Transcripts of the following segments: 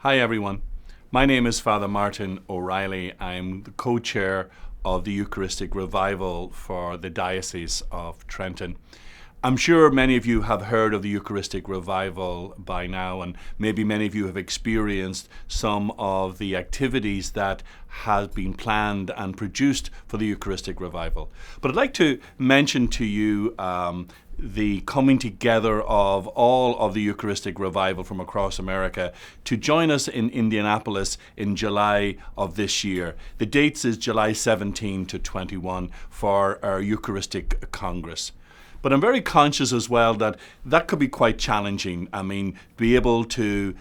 Hi everyone, my name is Father Martin O'Reilly. I'm the co-chair of the Eucharistic Revival for the Diocese of Trenton. I'm sure many of you have heard of the Eucharistic Revival by now, and maybe many of you have experienced some of the activities that have been planned and produced for the Eucharistic Revival. But I'd like to mention to you the coming together of all of the Eucharistic Revival from across America to join us in Indianapolis in July of this year. The dates is July 17 to 21 for our Eucharistic Congress. But I'm very conscious as well that could be quite challenging. I mean, be able to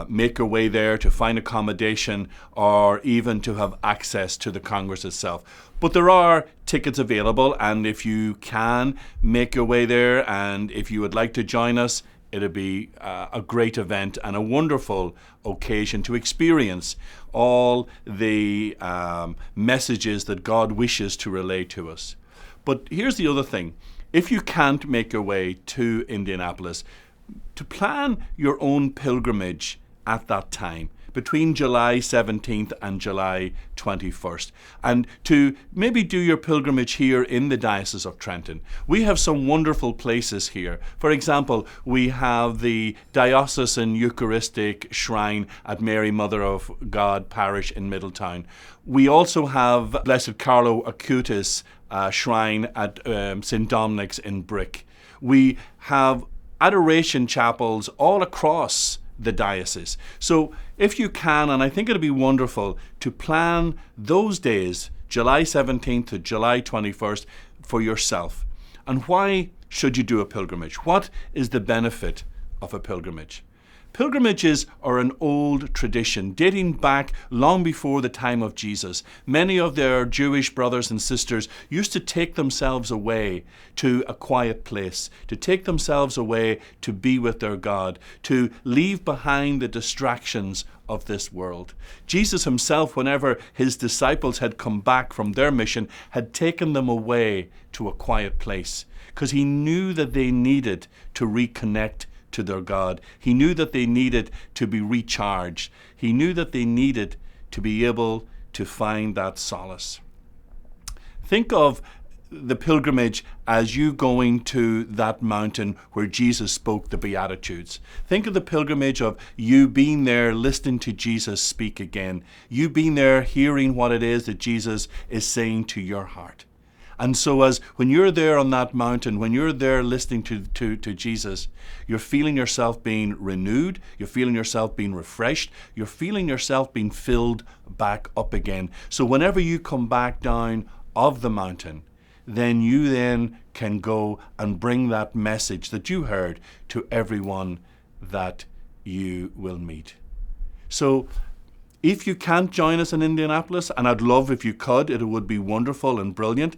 make your way there, to find accommodation, or even to have access to the Congress itself. But there are tickets available, and if you can make your way there, and if you would like to join us, it'll be a great event and a wonderful occasion to experience all the messages that God wishes to relay to us. But here's the other thing. If you can't make your way to Indianapolis, to plan your own pilgrimage at that time, between July 17th and July 21st, and to maybe do your pilgrimage here in the Diocese of Trenton. We have some wonderful places here. For example, we have the Diocesan Eucharistic Shrine at Mary Mother of God Parish in Middletown. We also have Blessed Carlo Acutis Shrine at St. Dominic's in Brick. We have adoration chapels all across the diocese. So if you can, and I think it'd be wonderful to plan those days, July 17th to July 21st, for yourself. And why should you do a pilgrimage? What is the benefit of a pilgrimage? Pilgrimages are an old tradition dating back long before the time of Jesus. Many of their Jewish brothers and sisters used to take themselves away to a quiet place, to take themselves away to be with their God, to leave behind the distractions of this world. Jesus himself, whenever his disciples had come back from their mission, had taken them away to a quiet place because he knew that they needed to reconnect to their God. He knew that they needed to be recharged. He knew that they needed to be able to find that solace. Think of the pilgrimage as you going to that mountain where Jesus spoke the Beatitudes. Think of the pilgrimage of you being there listening to Jesus speak again. You being there hearing what it is that Jesus is saying to your heart. And so as when you're there on that mountain, when you're there listening to Jesus, you're feeling yourself being renewed, you're feeling yourself being refreshed, you're feeling yourself being filled back up again. So whenever you come back down of the mountain, then you then can go and bring that message that you heard to everyone that you will meet. So if you can't join us in Indianapolis, and I'd love if you could, it would be wonderful and brilliant,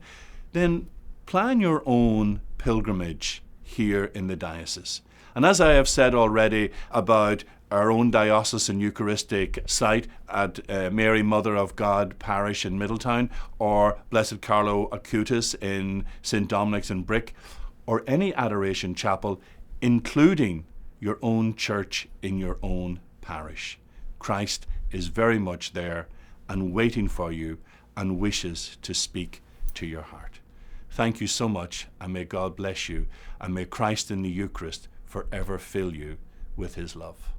then plan your own pilgrimage here in the diocese. And as I have said already about our own diocesan Eucharistic site at Mary Mother of God Parish in Middletown, or Blessed Carlo Acutis in St. Dominic's in Brick, or any adoration chapel, including your own church in your own parish. Christ is very much there and waiting for you and wishes to speak to your heart. Thank you so much, and may God bless you, and may Christ in the Eucharist forever fill you with his love.